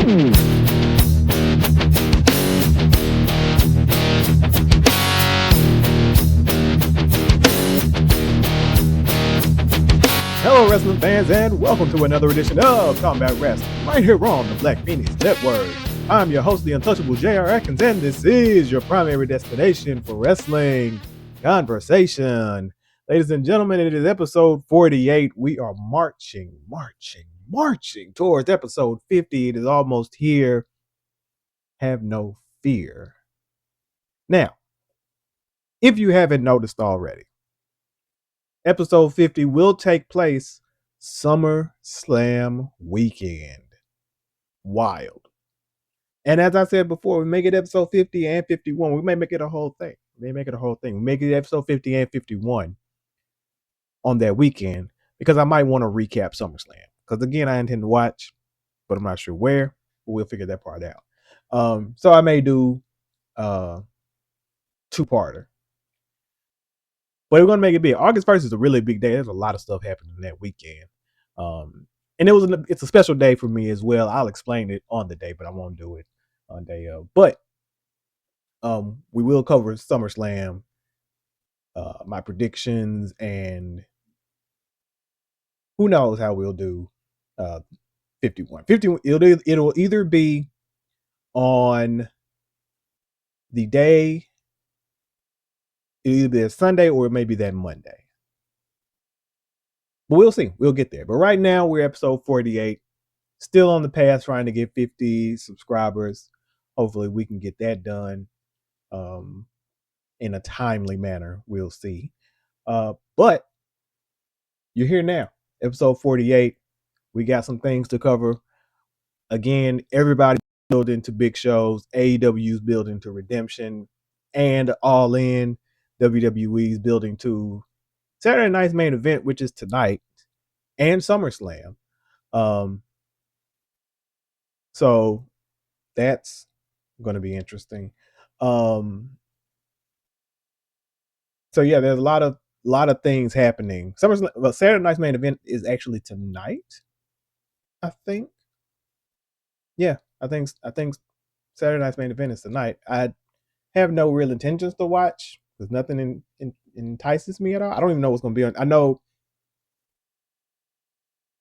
Hello, wrestling fans, and welcome to another edition of Talmbout Wrestling, right here on the Black Phoenix Network. I'm your host, the untouchable J.R. Atkins, and this is your primary destination for wrestling conversation. Ladies and gentlemen, it is episode 48. We are marching towards episode 50. It is almost here. Have no fear. Now, if you haven't noticed already, episode 50 will take place SummerSlam weekend. Wild. And as I said before, we make it episode 50 and 51. We may make it a whole thing. We make it episode 50 and 51 on that weekend because I might want to recap SummerSlam. Because again, I intend to watch, but I'm not sure where. But we'll figure that part out. So I may do two-parter. But we're gonna make it big. August 1st is a really big day. There's a lot of stuff happening that weekend. And it's a special day for me as well. I'll explain it on the day, but I won't do it on day of. But we will cover SummerSlam, my predictions, and who knows how we'll do 51. 51 it'll either be on the day, it'll either be a Sunday or it may be that Monday. But we'll see. We'll get there. But right now we're episode 48. Still on the path trying to get 50 subscribers. Hopefully we can get that done in a timely manner. We'll see. But you're here now. Episode 48. We got some things to cover. Again, everybody building to big shows. AEW's building to Redemption and All In. WWE's building to Saturday night's main event, which is tonight, and SummerSlam. So that's going to be interesting. So yeah, there's a lot of things happening. Saturday night's main event is actually tonight, I think. Yeah, I think Saturday night's main event is tonight. I have no real intentions to watch because nothing entices me at all. I don't even know what's going to be on. I know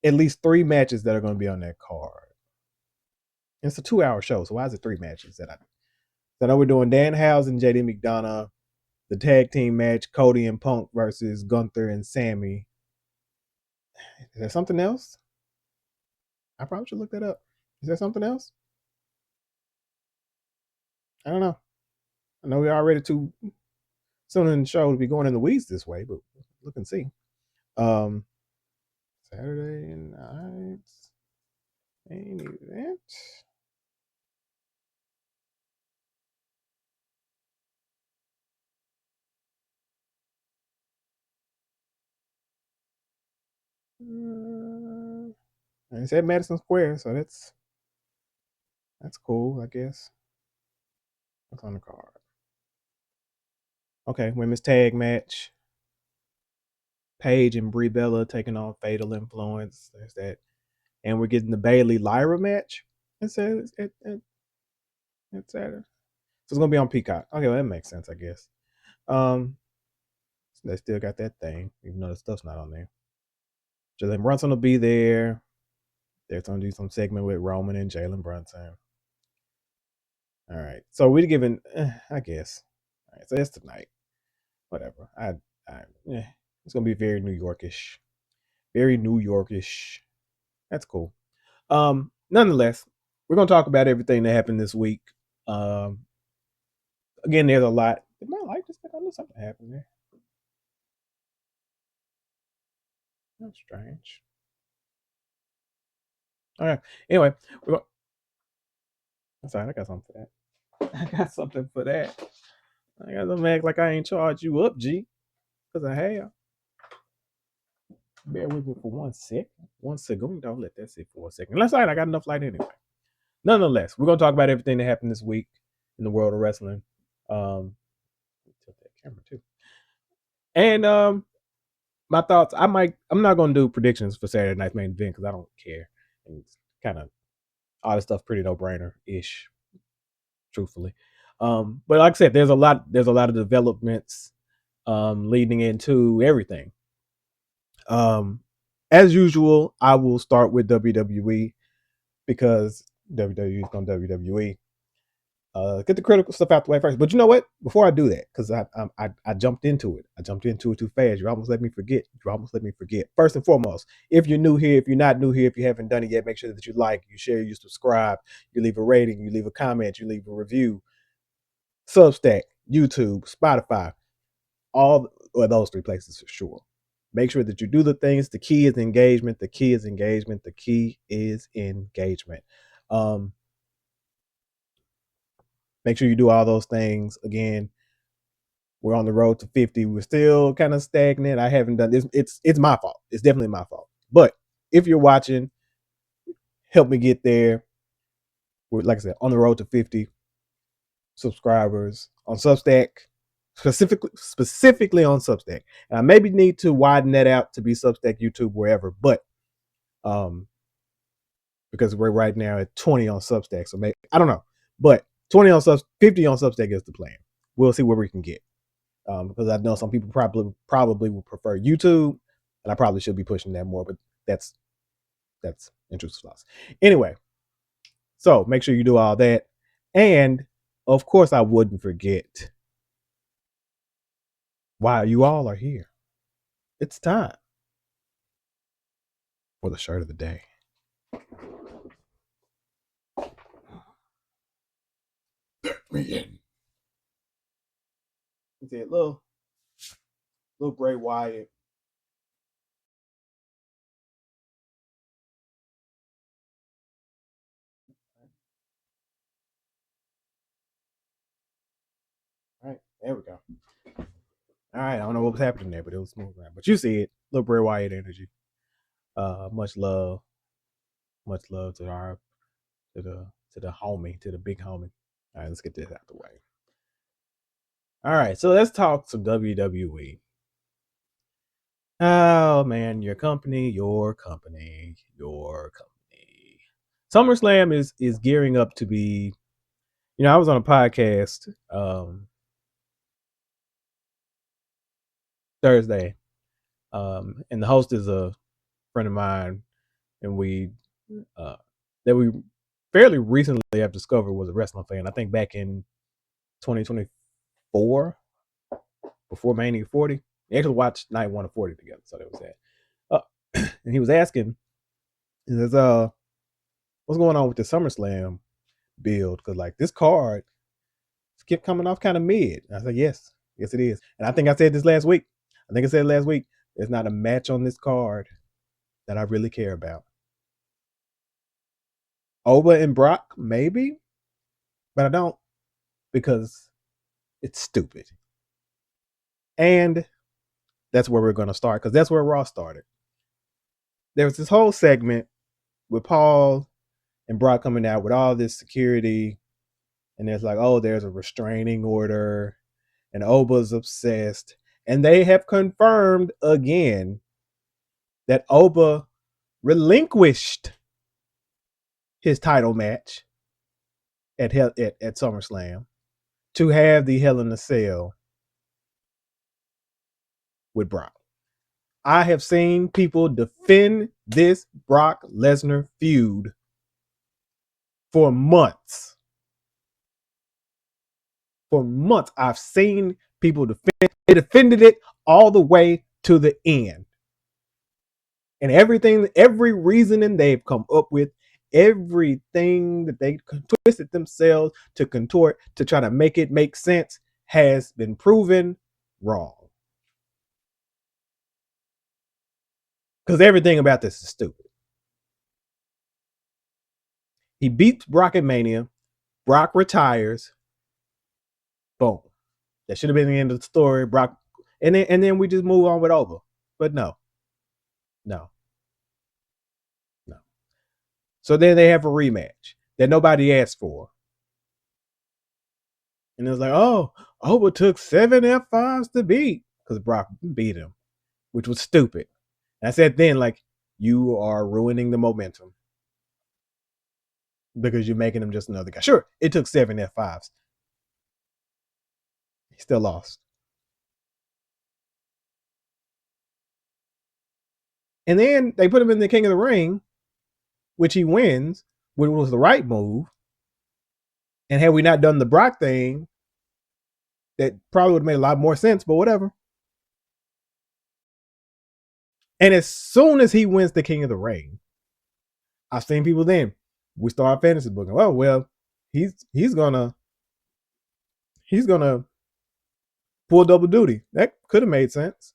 at least 3 matches that are going to be on that card. It's a 2-hour show, so why is it 3 matches? I know we're doing Danhausen, JD McDonough, the tag team match, Cody and Punk versus Gunther and Sammy. Is there something else? I probably should look that up. Is there something else? I don't know. I know we're already too soon in the show to be going in the weeds this way, but look and see. Saturday night's main event. I said Madison Square, so that's cool, I guess. What's on the card? Okay, women's tag match. Paige and Brie Bella taking on Fatal Influence. There's that. And we're getting the Bailey Lyra match. It's Saturday. So it's gonna be on Peacock. Okay, well, that makes sense, I guess. So they still got that thing, even though the stuff's not on there. Jalen Brunson will be there. They're gonna do some segment with Roman and Jalen Brunson. All right. So we're giving, I guess. All right. So that's tonight. Whatever. It's gonna be very New Yorkish. Very New Yorkish. That's cool. Nonetheless, we're gonna talk about everything that happened this week. Again, there's a lot. Did my light just I knew something happened there. That's strange. All right. Anyway, I'm sorry. I got something for that. I got something for that. I got to act like I ain't charged you up, G, because I have. Bear with me for 1 second. 1 second. Don't let that sit for a second. That's all right. I got enough light anyway. Nonetheless, we're gonna talk about everything that happened this week in the world of wrestling. Tilt that camera too. And my thoughts. I'm not gonna do predictions for Saturday night's main event because I don't care. And it's kind of all this stuff pretty no brainer ish, truthfully. But like I said, there's a lot of developments leading into everything. As usual, I will start with WWE because WWE is on WWE. Get the critical stuff out the way first. But you know what? Before I do that, because I jumped into it. I jumped into it too fast. You almost let me forget. First and foremost, if you're new here, if you're not new here, if you haven't done it yet, make sure that you like, you share, you subscribe, you leave a rating, you leave a comment, you leave a review. Substack, YouTube, Spotify, all or those three places for sure. Make sure that you do the things. The key is engagement. The key is engagement. The key is engagement. Make sure you do all those things. Again, we're on the road to 50. We're still kind of stagnant. I haven't done this. It's my fault. It's definitely my fault. But if you're watching, help me get there. We're, like I said, on the road to 50 subscribers on Substack, specifically on Substack. And I maybe need to widen that out to be Substack, YouTube, wherever. But because we're right now at 20 on Substack, so maybe I don't know, but 50 on Substack is the plan. We'll see where we can get. Because I know some people probably would prefer YouTube, and I probably should be pushing that more, but that's intrusive thoughts. Anyway, so make sure you do all that, and of course, I wouldn't forget why you all are here. It's time for the shirt of the day. It's a little Bray Wyatt. All right, there we go. All right, I don't know what was happening there, but it was smooth around. But you see it, little Bray Wyatt energy. Much love to our to the homie, to the big homie. All right, let's get this out the way. All right, so let's talk some WWE. Oh man, your company. SummerSlam is gearing up to be. You know, I was on a podcast Thursday, and the host is a friend of mine, and we fairly recently have discovered was a wrestling fan. I think back in 2024, before Mania 40. We actually watched Night 1 of 40 together, so that was that. And he was asking, he says, what's going on with the SummerSlam build? Because like this card kept coming off kind of mid. And I said, yes it is. And I think I said this last week. There's not a match on this card that I really care about. Oba and Brock, maybe, but I don't, because it's stupid. And that's where we're going to start, because that's where Raw started. There was this whole segment with Paul and Brock coming out with all this security, and there's like, oh, there's a restraining order, and Oba's obsessed. And they have confirmed again that Oba relinquished his title match at SummerSlam to have the Hell in a Cell with Brock. I have seen people defend this Brock Lesnar feud for months. For months, I've seen people they defended it all the way to the end. And every reasoning they've come up with, everything that they twisted themselves to contort to try to make it make sense has been proven wrong. Because everything about this is stupid. He beats Brock at Mania. Brock retires. Boom. That should have been the end of the story. Brock, and then we just move on with Oba. But no. So then they have a rematch that nobody asked for. And it was like, oh, Oba took 7 F5s to beat, because Brock beat him, which was stupid. And I said then, like, you are ruining the momentum. because you're making him just another guy. Sure, it took 7 F5s. He still lost. And then they put him in the King of the Ring, which he wins, which was the right move. And had we not done the Brock thing, that probably would have made a lot more sense, but whatever. And as soon as he wins the King of the Ring, I've seen people then, we start fantasy booking. Oh, well, he's gonna pull double duty. That could have made sense.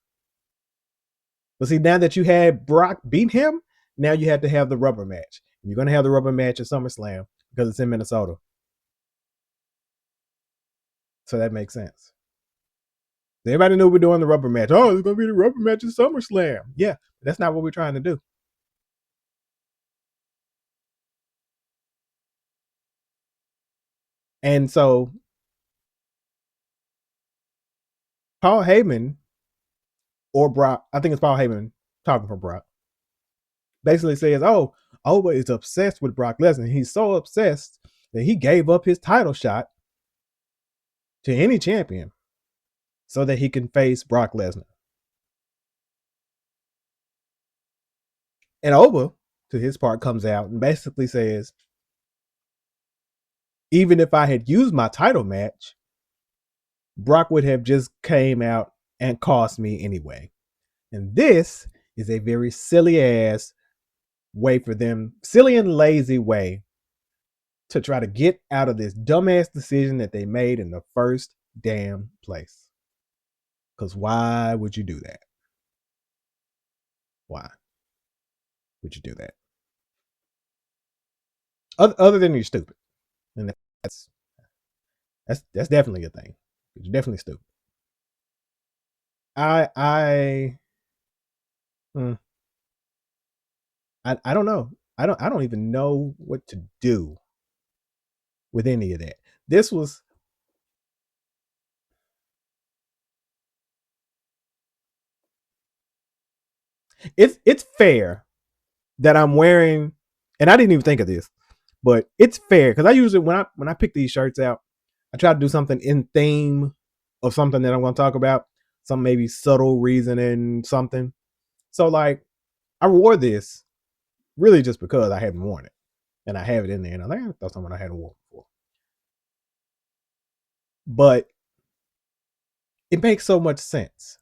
But see, now that you had Brock beat him, now you have to have the rubber match. You're going to have the rubber match at SummerSlam because it's in Minnesota. So that makes sense. Everybody knew we're doing the rubber match. Oh, it's going to be the rubber match at SummerSlam. Yeah, that's not what we're trying to do. And so Paul Heyman or Brock, I think it's Paul Heyman talking for Brock, basically says, oh, Oba is obsessed with Brock Lesnar. He's so obsessed that he gave up his title shot to any champion so that he can face Brock Lesnar. And Oba, to his part, comes out and basically says, even if I had used my title match, Brock would have just came out and cost me anyway. And this is a very silly ass way for them, silly and lazy way to try to get out of this dumbass decision that they made in the first damn place. Because why would you do that? Why would you do that? Other than you're stupid. And that's definitely a thing. You're definitely stupid. I don't know. I don't even know what to do with any of that. This was it's fair that I'm wearing, and I didn't even think of this, but it's fair because I usually when I pick these shirts out, I try to do something in theme of something that I'm going to talk about, some maybe subtle reasoning, something. So like I wore this really just because I hadn't worn it, and I have it in there, and I think that's something I hadn't worn before. But it makes so much sense.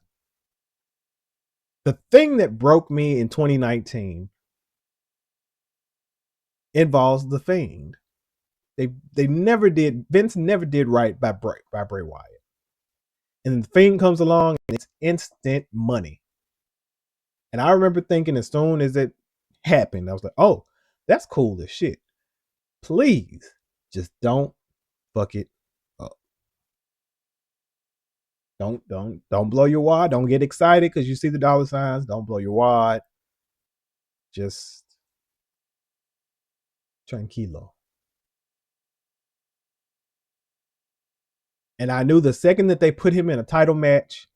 The thing that broke me in 2019 involves the Fiend. They never did. Vince never did right by Bray Wyatt, and the Fiend comes along and it's instant money. And I remember thinking as soon as it happened, I was like, "Oh, that's cool as shit." Please, just don't fuck it up. Don't blow your wad. Don't get excited because you see the dollar signs. Don't blow your wad. Just tranquilo. And I knew the second that they put him in a title match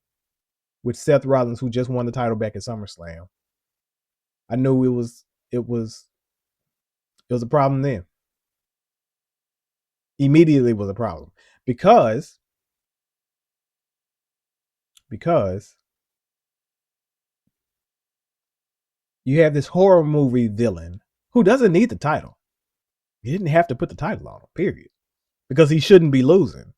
with Seth Rollins, who just won the title back at SummerSlam, I knew it was a problem then. Immediately was a problem because you have this horror movie villain who doesn't need the title. He didn't have to put the title on him, period, because he shouldn't be losing.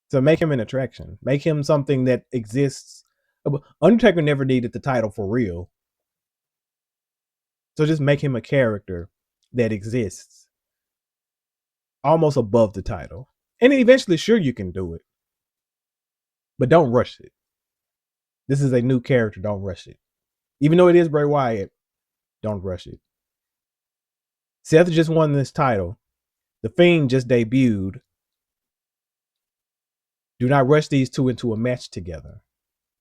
So make him an attraction. Make him something that exists. Undertaker never needed the title for real. So just make him a character that exists almost above the title. And eventually, sure, you can do it. But don't rush it. This is a new character. Don't rush it. Even though it is Bray Wyatt, don't rush it. Seth just won this title. The Fiend just debuted. Do not rush these two into a match together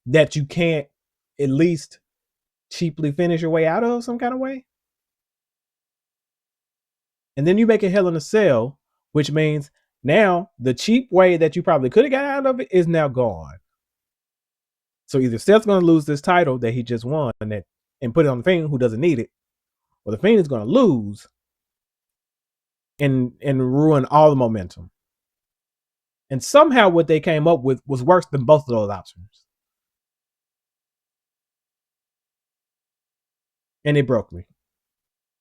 that you can't at least cheaply finish your way out of some kind of way. And then you make a Hell in a Cell, which means now the cheap way that you probably could have got out of it is now gone. So either Seth's going to lose this title that he just won and put it on the Fiend, who doesn't need it, Well, the Fiend is going to lose and ruin all the momentum. And somehow what they came up with was worse than both of those options. And it broke me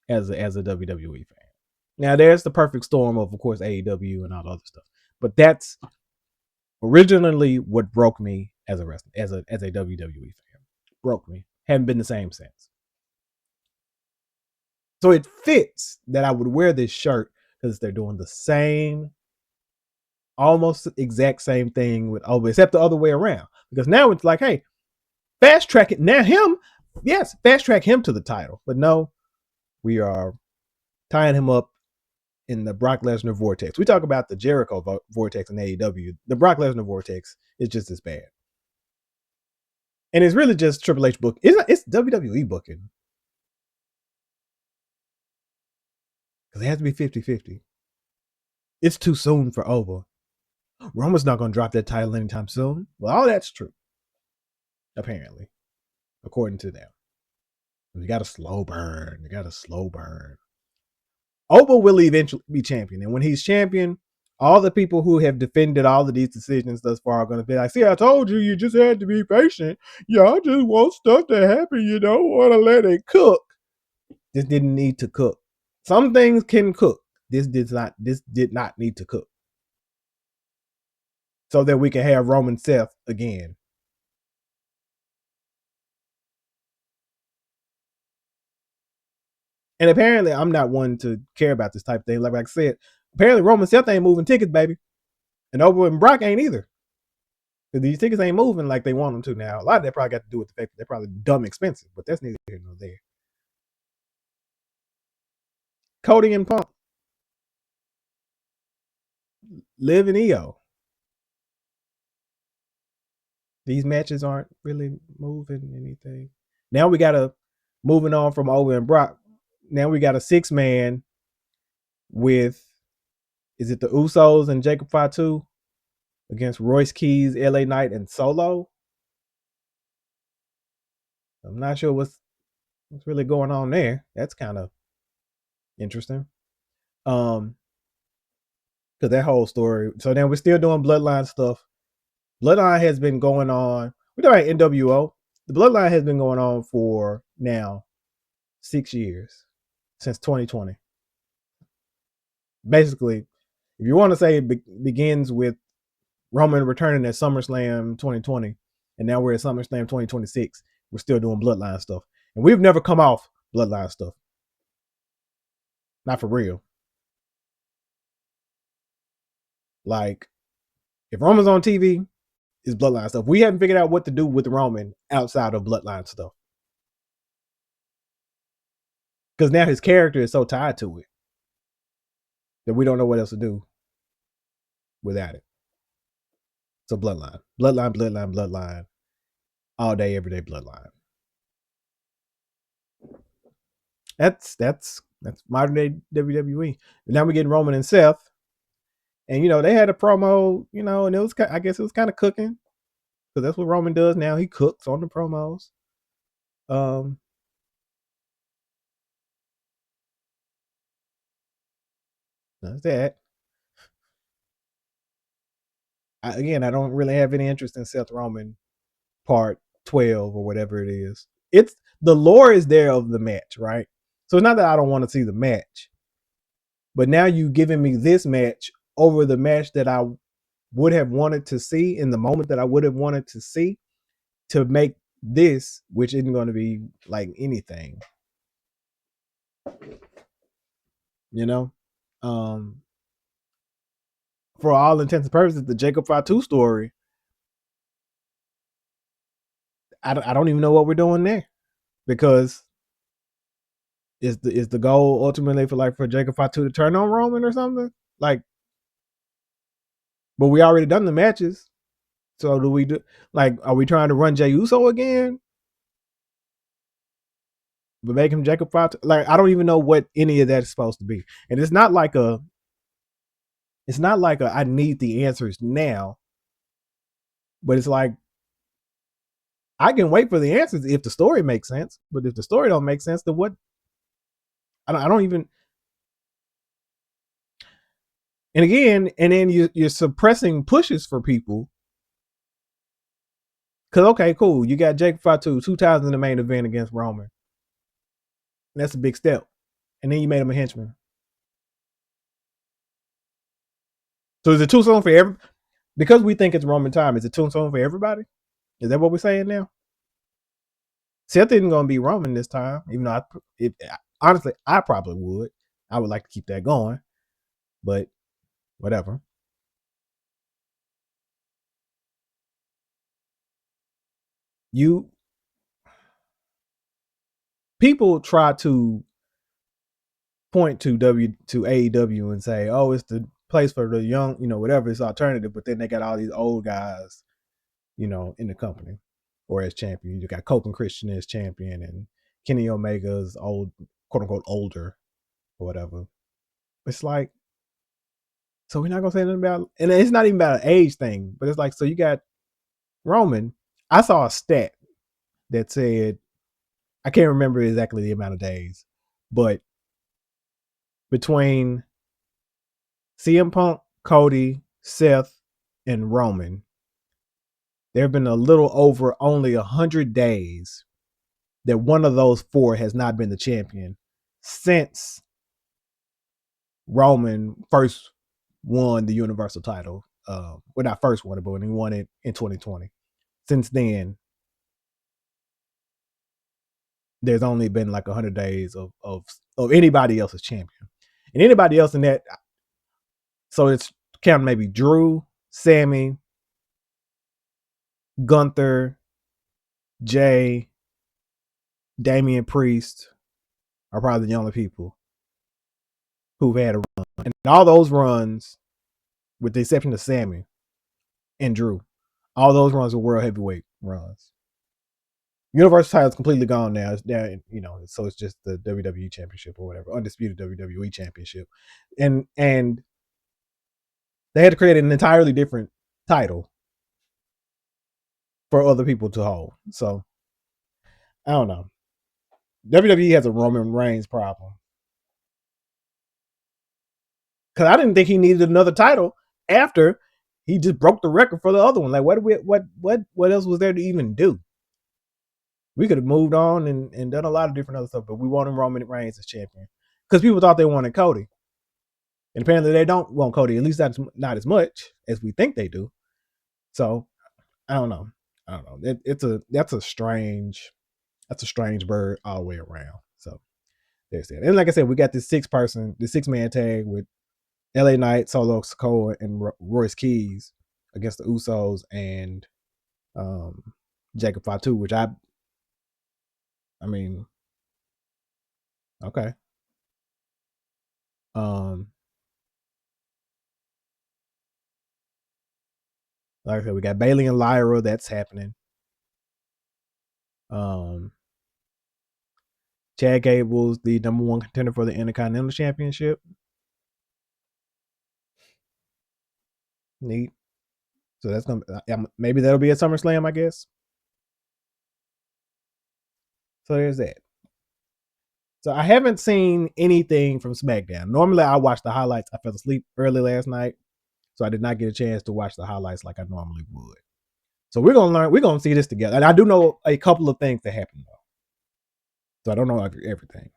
as a WWE fan. Now there's the perfect storm of course, AEW and all the other stuff. But that's originally what broke me as a wrestler, as a WWE fan. Broke me. Haven't been the same since. So it fits that I would wear this shirt because they're doing the same, almost exact same thing with Oba, except the other way around. Because now it's like, hey, fast track it. Now him, yes, fast track him to the title. But no, we are tying him up in the Brock Lesnar vortex. We talk about the Jericho vortex in AEW. The Brock Lesnar vortex is just as bad. And it's really just Triple H book. It's WWE booking. Because it has to be 50-50. It's too soon for Oba. Roman's not going to drop that title anytime soon. Well, all that's true. Apparently. According to them. You got a slow burn. Oba will eventually be champion. And when he's champion, all the people who have defended all of these decisions thus far are going to be like, see, I told you, you just had to be patient. Y'all just want stuff to happen. You don't want to let it cook. This didn't need to cook. Some things can cook. This did not need to cook. So that we can have Roman Seth again. And apparently, I'm not one to care about this type of thing. Like I said, apparently Roman Seth ain't moving tickets, baby. And Oba and Brock ain't either. Because these tickets ain't moving like they want them to now. A lot of that probably got to do with the fact that they're probably dumb expensive, but that's neither here nor there. Cody and Punk. Liv and EO. These matches aren't really moving anything. Now we got to, moving on from Oba and Brock, now we got a 6-man with, is it the Usos and Jacob Fatu against Royce Keys, LA Knight, and Solo? I'm not sure what's really going on there. That's kind of interesting. Because that whole story. So then we're still doing Bloodline stuff. Bloodline has been going on. We're talking about NWO. The Bloodline has been going on for now 6 years, since 2020. Basically, if you want to say it begins with Roman returning at SummerSlam 2020, and now we're at SummerSlam 2026, we're still doing Bloodline stuff. And we've never come off Bloodline stuff. Not for real. Like, if Roman's on TV, it's Bloodline stuff. We haven't figured out what to do with Roman outside of Bloodline stuff. Because now his character is so tied to it that we don't know what else to do without it. So Bloodline. All day, every day Bloodline. That's modern day WWE. And now we're getting Roman and Seth. And, they had a promo, and it was, I guess it was kind of cooking. Because that's what Roman does now. He cooks on the promos. That's that. I don't really have any interest in Seth Roman part 12 or whatever it is. It's the lore is there of the match, right? So it's not that I don't want to see the match, but now you giving me this match over the match that I would have wanted to see in the moment that I would have wanted to see, to make this, which isn't going to be like anything, for all intents and purposes, the Jacob Fatu story, I don't even know what we're doing there, because is the goal ultimately for Jacob Fatu to turn on Roman or something? Like, but we already done the matches. So are we trying to run Jey Uso again? But make him Jacob Fatu? Like, I don't even know what any of that is supposed to be. And it's not like a I need the answers now. But it's like, I can wait for the answers if the story makes sense. But if the story don't make sense, then what I don't even. And again, and then you're suppressing pushes for people. Cause okay, cool. You got Jake Fatu 2 times in the main event against Roman. That's a big step. And then you made him a henchman. So is it too soon for every? Because we think it's Roman time, is it too soon for everybody? Is that what we're saying now? Seth isn't going to be Roman this time, even though honestly, I probably would. I would like to keep that going, but whatever. You people try to point to AEW and say, "Oh, it's the place for the young, whatever. It's alternative." But then they got all these old guys, in the company or as champion. You got Cope Christian as champion, and Kenny Omega's old, quote unquote, older or whatever. It's like, so we're not gonna say anything about, and it's not even about an age thing, but it's like, so you got Roman. I saw a stat that said, I can't remember exactly the amount of days, but between CM Punk, Cody, Seth, and Roman, there have been a little over only 100 days that one of those four has not been the champion since Roman first won the Universal title. Well, not first won it, but when he won it in 2020. Since then, there's only been like 100 days of anybody else's champion. And anybody else in that, so it's counting maybe Drew, Sammy, Gunther, Jay, Damian Priest are probably the only people who've had a run. And all those runs, with the exception of Sammy and Drew, all those runs were world heavyweight runs. Universal title is completely gone now. It's down, so it's just the WWE Championship or whatever, undisputed WWE Championship, and they had to create an entirely different title for other people to hold. So I don't know. WWE has a Roman Reigns problem because I didn't think he needed another title after he just broke the record for the other one. Like, what else was there to even do? We could have moved on and done a lot of different other stuff, but we wanted Roman Reigns as champion because people thought they wanted Cody, and apparently they don't want Cody, at least not as much as we think they do. So I don't know. That's a strange bird all the way around. So there's that. And like I said, we got this 6-man tag with LA Knight, Solo Sikoa, and Royce Keys against the Usos and Jacob Fatu, which I mean, okay. Like I said, we got Bailey and Lyra. That's happening. Chad Gable's the number one contender for the Intercontinental Championship. Neat. So that's gonna maybe that'll be at SummerSlam, I guess. So there's that. So I haven't seen anything from SmackDown. Normally I watch the highlights. I fell asleep early last night, so I did not get a chance to watch the highlights like I normally would. So we're gonna see this together. And I do know a couple of things that happened though. So I don't know everything.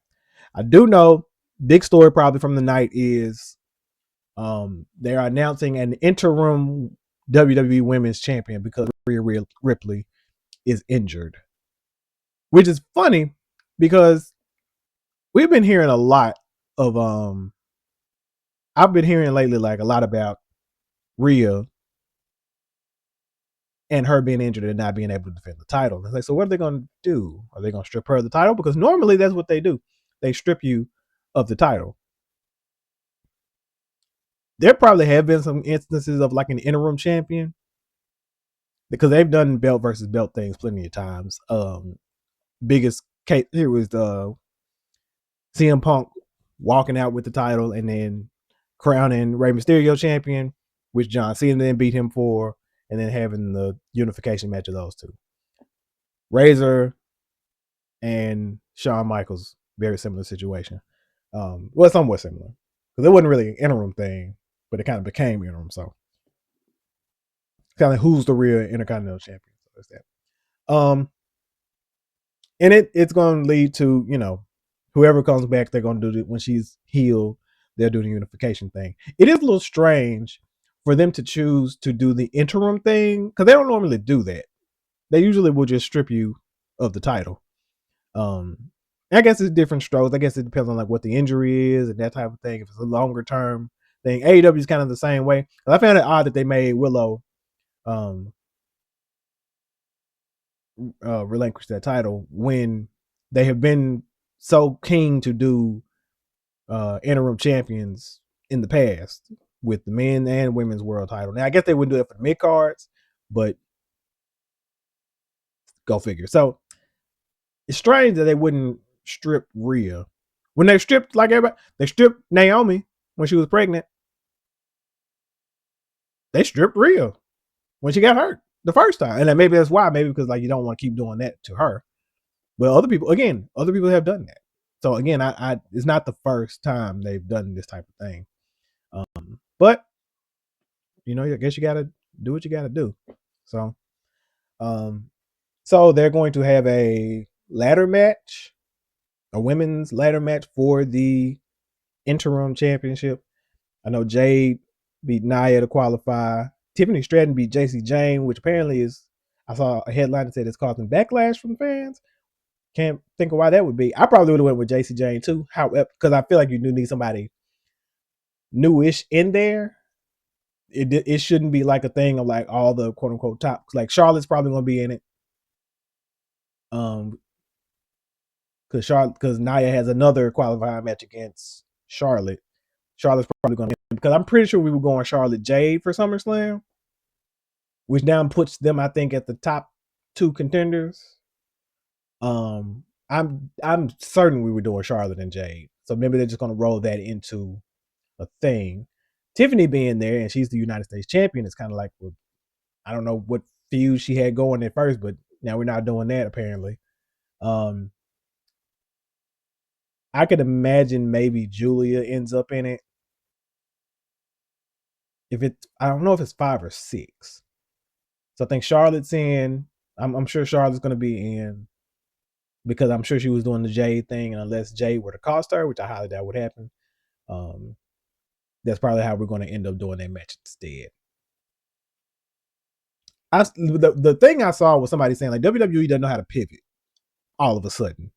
I do know big story probably from the night is they are announcing an interim WWE Women's Champion because Rhea Ripley is injured, which is funny because we've been hearing a lot of I've been hearing lately like a lot about Rhea and her being injured and not being able to defend the title. And it's like, so what are they going to do? Are they going to strip her of the title? Because normally that's what they do. They strip you of the title. There probably have been some instances of like an interim champion because they've done belt versus belt things plenty of times. Biggest case here was the CM Punk walking out with the title and then crowning Rey Mysterio champion, which John Cena then beat him for, and then having the unification match of those two. Razor and Shawn Michaels, very similar situation. Well, somewhat similar because it wasn't really an interim thing, but it kind of became interim. So kind of who's the real Intercontinental Champion? So that's that. And it's going to lead to whoever comes back, they're going to do it when she's healed. They'll do the unification thing. It is a little strange for them to choose to do the interim thing because they don't normally do that. They usually will just strip you of the title. Um, I guess it's different strokes. I guess it depends on like what the injury is and that type of thing. If it's a longer term thing, AEW is kind of the same way. I found it odd that they made Willow um, relinquish that title when they have been so keen to do interim champions in the past with the men and women's world title. Now I guess they wouldn't do it for the mid cards, but go figure. So it's strange that they wouldn't strip Rhea when they stripped like everybody. They stripped Naomi when she was pregnant. They stripped Rhea when she got hurt the first time, and then maybe that's why. Maybe because like you don't want to keep doing that to her. But other people, again, other people have done that. So again, I it's not the first time they've done this type of thing. But I guess you got to do what you got to do. So, um, so they're going to have a ladder match, a women's ladder match for the interim championship. I know Jade beat Nia to qualify. Tiffany Stratton beat JC Jane, which apparently is, I saw a headline that said it's causing backlash from fans. Can't think of why that would be. I probably would have went with JC Jane too. However, because I feel like you do need somebody newish in there. It shouldn't be like a thing of like all the quote unquote top. Like Charlotte's probably going to be in it. Um, because Nia has another qualifying match against Charlotte. Charlotte's probably going to win because I'm pretty sure we were going Charlotte Jade for SummerSlam, which now puts them, I think, at the top two contenders. I'm certain we were doing Charlotte and Jade, so maybe they're just going to roll that into a thing. Tiffany being there and she's the United States champion is kind of like, well, I don't know what feud she had going at first, but now we're not doing that apparently. Um, I could imagine maybe Julia ends up in it. If it's, I don't know if it's 5 or 6. So I think Charlotte's in. I'm sure Charlotte's going to be in because I'm sure she was doing the Jade thing, and unless Jade were to cost her, which I highly doubt would happen, um, that's probably how we're going to end up doing that match instead. The thing I saw was somebody saying like WWE doesn't know how to pivot all of a sudden.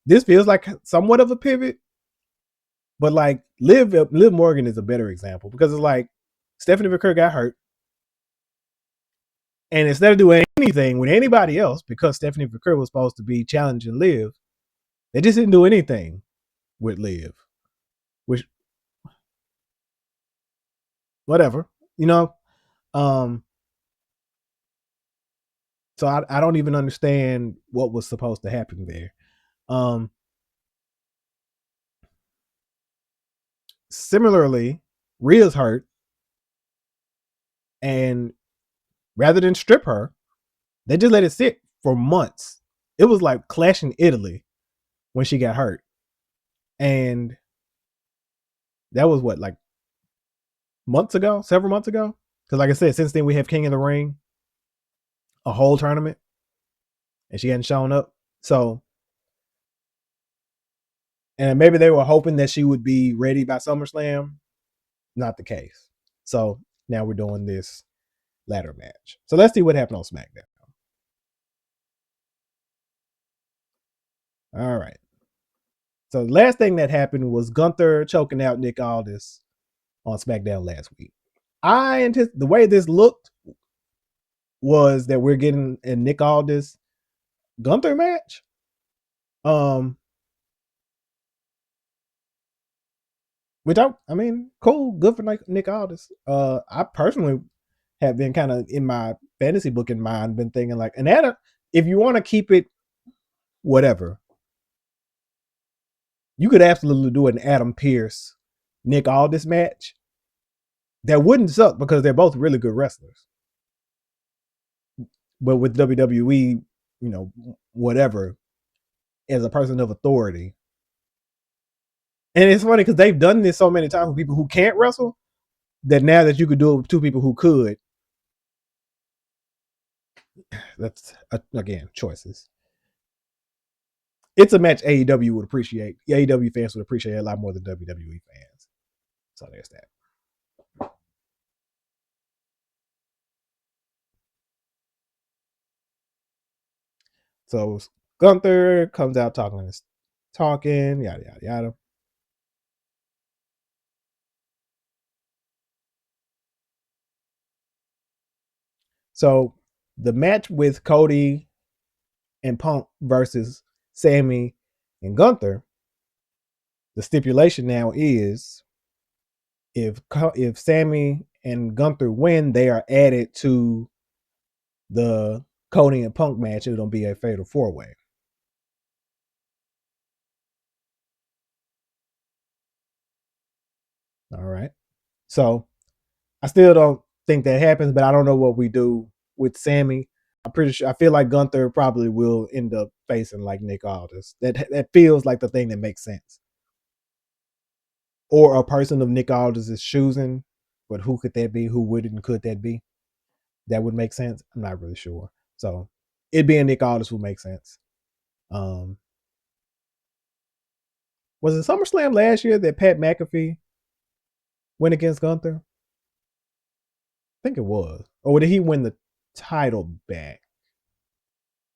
This feels like somewhat of a pivot, but like Liv Morgan is a better example because it's like Stephanie McCurry got hurt, and instead of doing anything with anybody else, because Stephanie McCurry was supposed to be challenging Liv, they just didn't do anything with Liv, which whatever, you know. Um, so I don't even understand what was supposed to happen there. Um, Similarly, Rhea's hurt, and rather than strip her, they just let it sit for months. It was like Clash in Italy when she got hurt, and that was what, like months ago, several months ago. Because like I said, since then we have King of the Ring, a whole tournament, and she hadn't shown up. So, and maybe they were hoping that she would be ready by SummerSlam. Not the case. So now we're doing this ladder match. So let's see what happened on SmackDown. All right. So the last thing that happened was Gunther choking out Nick Aldis on SmackDown last week. The way this looked was that we're getting a Nick Aldis Gunther match. Um, which I mean, cool, good for Nick Aldis. I personally have been kind of in my fantasy book in mind, been thinking like an Adam. If you want to keep it, whatever, you could absolutely do an Adam Pierce Nick Aldis match. That wouldn't suck because they're both really good wrestlers. But with WWE, whatever, as a person of authority, And it's funny because they've done this so many times with people who can't wrestle that now that you could do it with two people who could, that's again choices. It's a match AEW would appreciate. AEW fans would appreciate a lot more than WWE fans. So there's that. So Gunther comes out talking, yada yada yada. So the match with Cody and Punk versus Sammy and Gunther, the stipulation now is if Sammy and Gunther win, they are added to the Cody and Punk match. It'll be a fatal four way. All right. So I still don't think that happens, but I don't know what we do with Sammy. I'm pretty sure. I feel like Gunther probably will end up facing like Nick Aldis. That feels like the thing that makes sense. Or a person of Nick Aldis' choosing, but who could that be? Who would and could that be? That would make sense. I'm not really sure. So it being Nick Aldis would make sense. Um, was it SummerSlam last year that Pat McAfee went against Gunther? I think it was. Or did he win the title back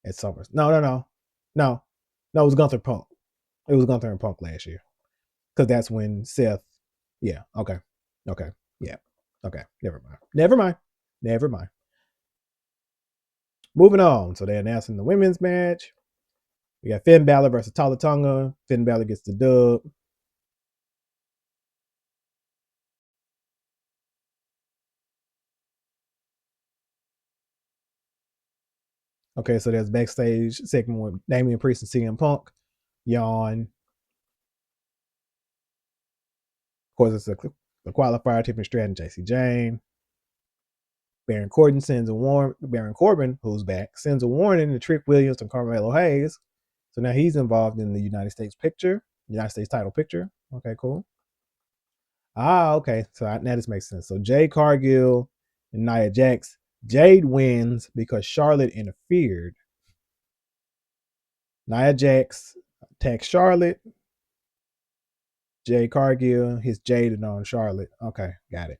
at Summers? No. No, it was Gunther Punk. It was Gunther and Punk last year. Because that's when Seth. Yeah, okay. Okay. Yeah. Okay. Never mind. Never mind. Never mind. Moving on. So they're announcing the women's match. We got Finn Balor versus Tala Tonga. Finn Balor gets the dub. Okay, so there's backstage segment with Damian Priest and CM Punk. Yawn. Of course, it's a qualifier. Tiffany Stratton, JC Jane. Baron Corbin, who's back, sends a warning to Trick Williams and Carmelo Hayes. So now he's involved in the United States title picture. Okay, cool. Okay. So now this makes sense. So Jade Cargill and Nia Jax. Jade wins because Charlotte interfered. Nia Jax attacks Charlotte. Jade Cargill hits Jade on Charlotte. Okay, got it.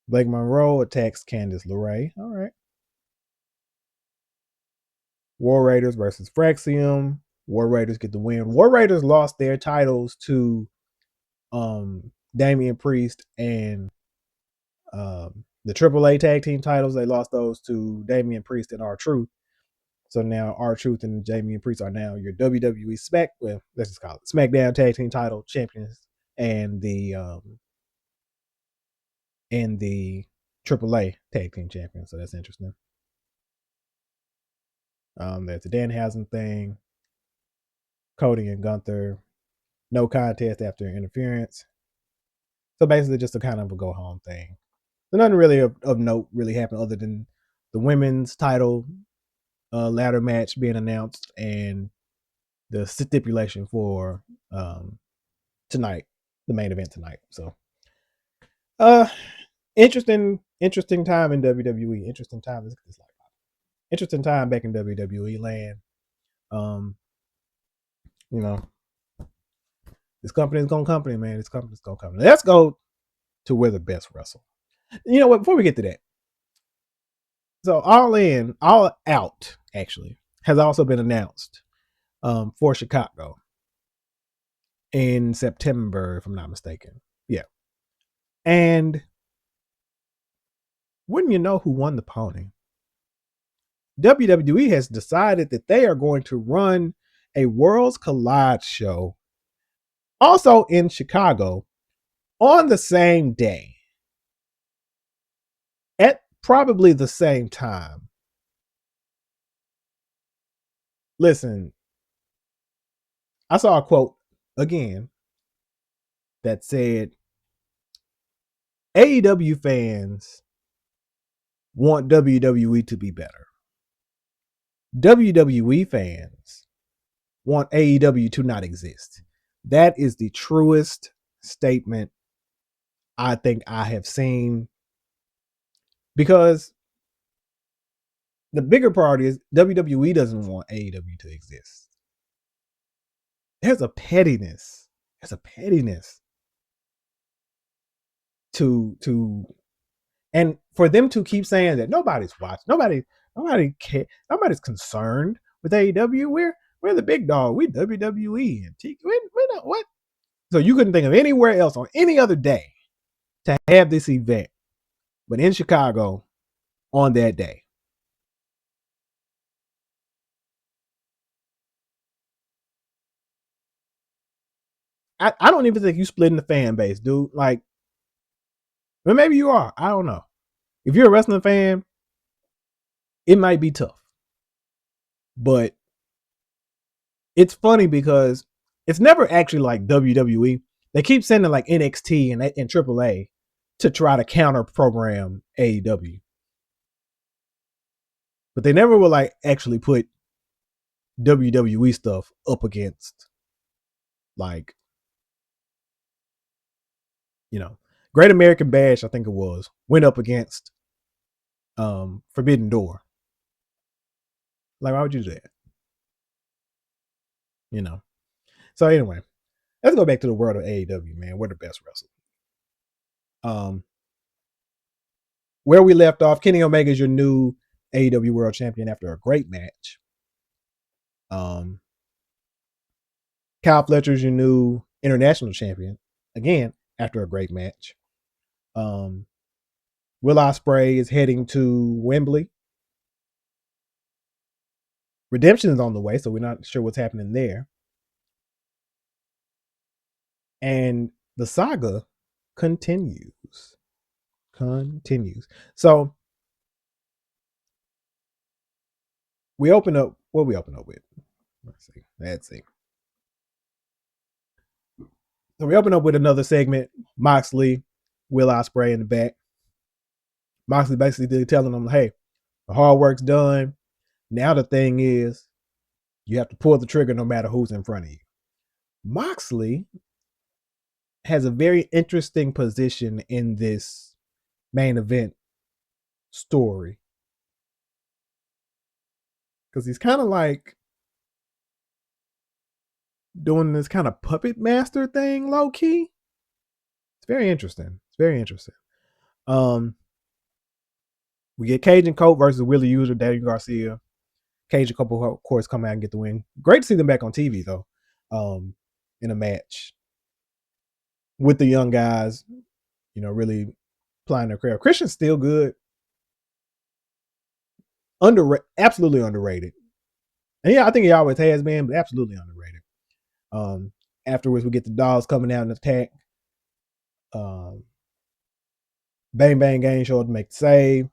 Blake Monroe attacks Candice LeRae. All right. War Raiders versus Fraxium. War Raiders get the win. War Raiders lost their titles to Damian Priest and the AAA tag team titles. They lost those to Damian Priest and R-Truth. So now R-Truth and Damian Priest are now your WWE let's just call it SmackDown tag team title champions and the AAA tag team champions. So that's interesting. There's the Danhausen thing. Cody and Gunther, no contest after interference. So basically, just a kind of a go home thing. So nothing really of note really happened other than the women's title ladder match being announced and the stipulation for tonight, the main event tonight. So, uh, interesting time in WWE. Interesting time. Interesting time back in WWE land. Um, you know, this company's gonna company, man. This company's gonna company. Let's go to where the best wrestle. You know what? Before we get to that, so All Out actually has also been announced for Chicago in September, if I'm not mistaken. Yeah, and wouldn't you know who won the pony? WWE has decided that they are going to run a Worlds Collide show also in Chicago on the same day at probably the same time. Listen, I saw a quote again that said AEW fans want WWE to be better. WWE fans want AEW to not exist. That is the truest statement I think I have seen, because the bigger part is WWE doesn't want AEW to exist. There's a pettiness. There's a pettiness to and for them to keep saying that nobody's watching, nobody care, nobody's concerned with AEW. We're the big dog. We WWE and we not what. So you couldn't think of anywhere else on any other day to have this event, but in Chicago on that day. I don't even think you splitting the fan base, dude. Like, well, maybe you are. I don't know. If you're a wrestling fan, it might be tough. But it's funny because it's never actually like WWE. They keep sending like NXT and AAA to try to counter program AEW. But they never will like actually put WWE stuff up against, like, you know, Great American Bash, I think it was, went up against Forbidden Door. Like, why would you do that? You know. So anyway, let's go back to the world of AEW, man. We're the best wrestlers. Where we left off, Kenny Omega is your new AEW World Champion after a great match. Kyle Fletcher is your new international champion, again, after a great match. Will Ospreay is heading to Wembley. Redemption is on the way, so we're not sure what's happening there. And the saga continues. So we open up. What we open up with? Let's see. So we open up with another segment. Moxley, Will Ospreay in the back. Moxley basically telling them, "Hey, the hard work's done. Now the thing is, you have to pull the trigger no matter who's in front of you." Moxley has a very interesting position in this main event story, because he's kind of like doing this kind of puppet master thing, low key. It's very interesting. We get Cage and Colt versus Willie User, Danny Garcia. Cage and Colt, of course, come out and get the win. Great to see them back on TV though, in a match with the young guys. You know, really playing their craft. Christian's still good, absolutely underrated. And yeah, I think he always has been, but absolutely underrated. Afterwards, we get the Dogs coming out and attack. Bang Bang Gang show up to make the save.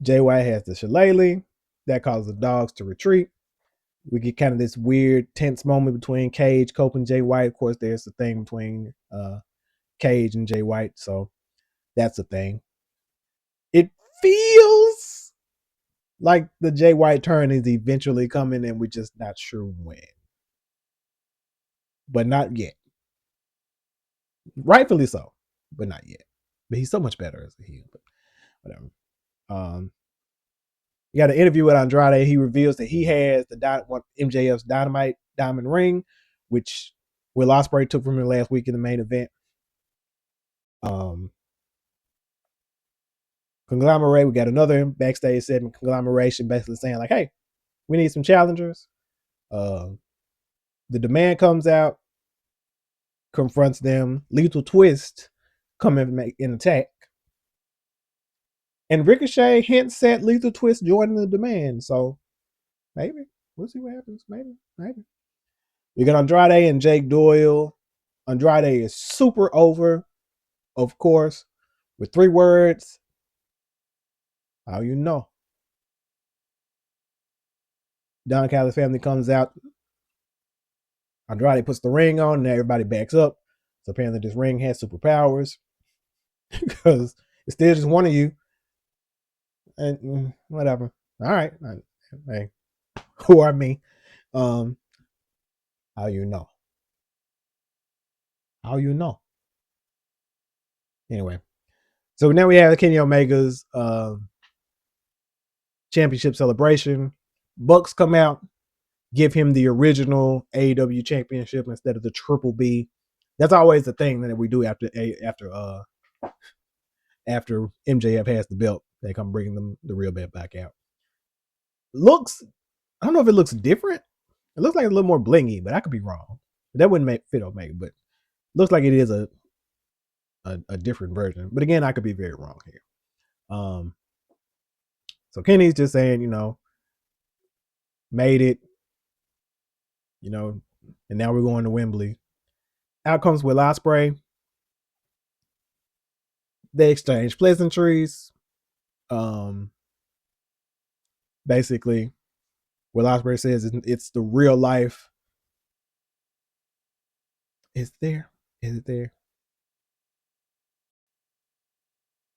Jay White has the shillelagh. That causes the Dogs to retreat. We get kind of this weird, tense moment between Cage, Cope, and Jay White. Of course, there's the thing between Cage and Jay White, so that's a thing. It feels like the Jay White turn is eventually coming, and we're just not sure when. But not yet. Rightfully so, but not yet. But he's so much better as a heel. But whatever. You got an interview with Andrade. He reveals that he has MJF's Dynamite Diamond Ring, which Will Ospreay took from him last week in the main event. Conglomerate. We got another backstage segment. Conglomeration, basically saying like, "Hey, we need some challengers." The Demand comes out, confronts them. Lethal Twist come and make an attack. And Ricochet hints at Lethal Twist joining the Demand. So maybe. We'll see what happens. Maybe. We got Andrade and Jake Doyle. Andrade is super over, of course, with 3 words. How you know? Don Callis family comes out. Andrade puts the ring on and everybody backs up. So apparently this ring has superpowers because it's still just one of you. And whatever. All right. Hey, who are me? Um, how you know? How you know? Anyway, so now we have Kenny Omega's championship celebration. Bucks come out, give him the original AEW championship instead of the Triple B. That's always the thing that we do after MJF has the belt. They come bringing them the real belt back out. Looks, I don't know if it looks different. It looks like a little more blingy, but I could be wrong. That wouldn't fit Omega, but looks like it is a different version. But again, I could be very wrong here. So Kenny's just saying, made it, and now we're going to Wembley. Out comes Will Ospreay. They exchange pleasantries. Basically, Will Ospreay says it's the real life. Is there? Is it there?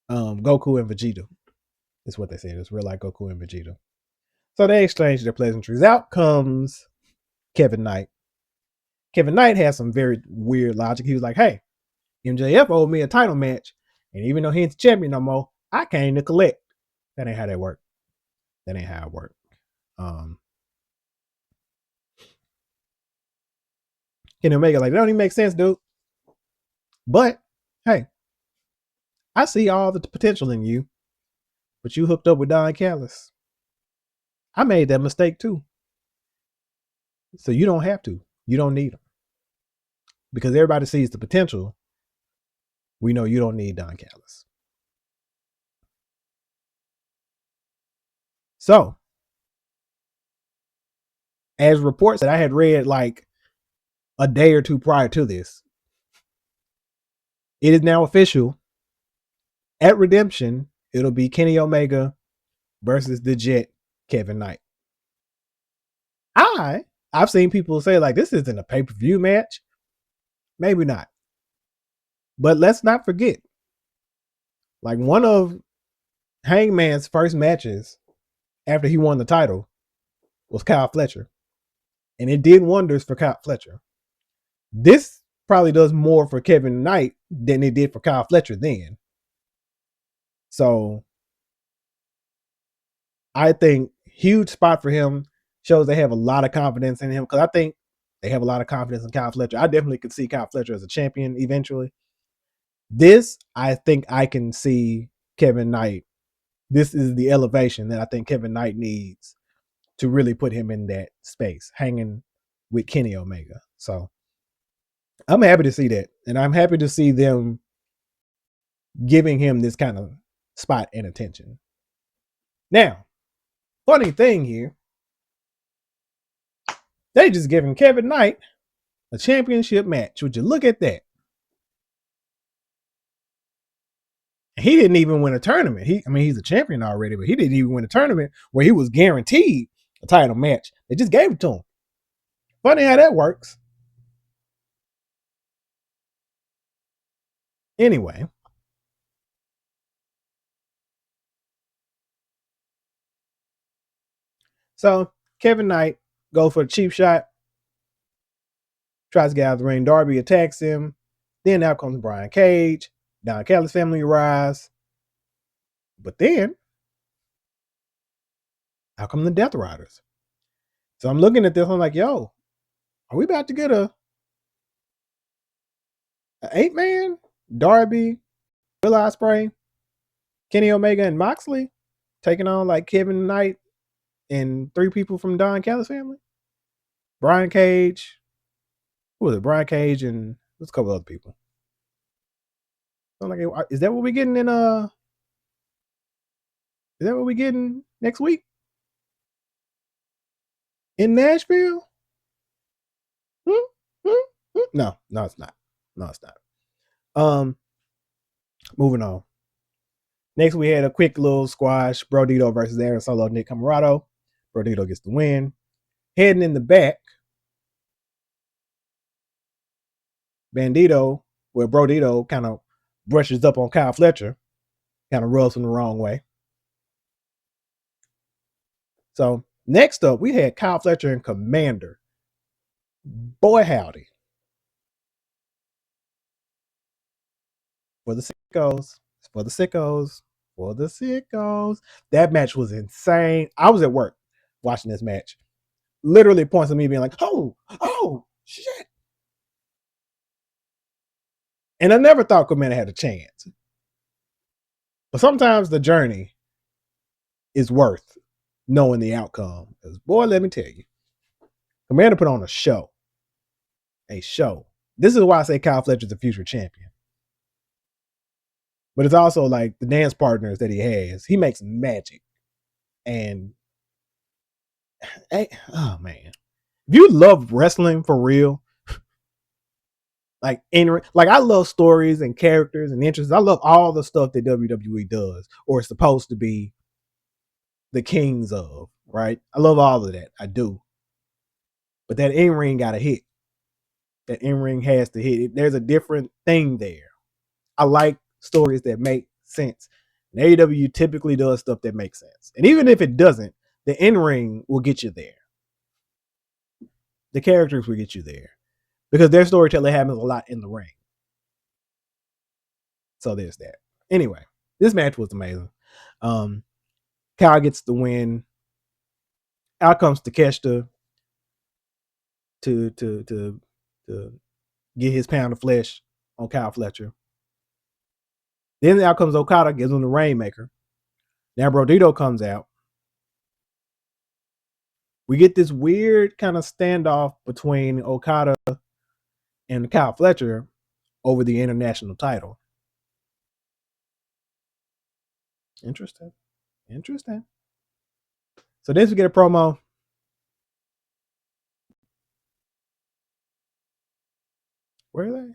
Goku and Vegeta is what they said. It's real life Goku and Vegeta. So they exchange their pleasantries. Out comes Kevin Knight. Kevin Knight has some very weird logic. He was like, hey, MJF owed me a title match, and even though he ain't the champion no more, I came to collect. That ain't how that worked. That ain't how it worked. Kenny Omega like, that don't even make sense, dude. But hey, I see all the potential in you, but you hooked up with Don Callis. I made that mistake too. So you don't have to. You don't need him. Because everybody sees the potential. We know you don't need Don Callis. So, as reports that I had read like a day or two prior to this, it is now official. At Redemption, it'll be Kenny Omega versus the Jet, Kevin Knight. I've seen people say like this isn't a pay-per-view match. Maybe not. But let's not forget, like one of Hangman's first matches after he won the title was Kyle Fletcher. And it did wonders for Kyle Fletcher. This probably does more for Kevin Knight than it did for Kyle Fletcher then. So I think huge spot for him, shows they have a lot of confidence in him, because I think they have a lot of confidence in Kyle Fletcher. I definitely could see Kyle Fletcher as a champion eventually. This, I think I can see Kevin Knight. This is the elevation that I think Kevin Knight needs to really put him in that space, hanging with Kenny Omega. So I'm happy to see that. And I'm happy to see them giving him this kind of spot and attention. Now, funny thing here, they just giving Kevin Knight a championship match. Would you look at that? He didn't even win a tournament. He's a champion already, but he didn't even win a tournament where he was guaranteed a title match. They just gave it to him. Funny how that works. Anyway, so Kevin Knight goes for a cheap shot, tries to get out of the ring. Darby attacks him. Then out comes Brian Cage. Don Callis family arrives. But then, out come the Death Riders. So I'm looking at this, I'm like, yo, are we about to get a 8-man? Darby, Will Ospreay, Kenny Omega, and Moxley taking on like Kevin Knight and 3 people from Don Callis family? Brian Cage. Who was it? Brian Cage and let's a couple other people. So I'm like, is that what we getting in is that what we getting next week? In Nashville? No, it's not. No, it's not. Moving on. Next, we had a quick little squash. Brodito versus Aaron Solo, Nick Comoroto. Brodito gets the win. Heading in the back, Brodito kind of brushes up on Kyle Fletcher, kind of rubs him the wrong way. So next up, we had Kyle Fletcher and Commander. Boy, howdy. For the sickos, for the sickos, for the sickos. That match was insane. I was at work watching this match. Literally points of me being like, oh, shit. And I never thought Commander had a chance. But sometimes the journey is worth knowing the outcome. Because, boy, let me tell you, Commander put on a show. A show. This is why I say Kyle Fletcher's a future champion. But it's also like the dance partners that he has. He makes magic. And, hey, oh, man. If you love wrestling for real, like I love stories and characters and interests. I love all the stuff that WWE does or is supposed to be the kings of, right? I love all of that. I do. But that in-ring got to hit. That in-ring has to hit. There's a different thing there. I like stories that make sense. And AEW typically does stuff that makes sense. And even if it doesn't, the in-ring will get you there. The characters will get you there. Because their storytelling happens a lot in the ring. So there's that. Anyway, this match was amazing. Kyle gets the win. Out comes Takeshita to get his pound of flesh on Kyle Fletcher. Then out comes Okada, gives him the Rainmaker. Now Brodito comes out. We get this weird kind of standoff between Okada and Kyle Fletcher over the international title. Interesting. So then we get a promo. Where are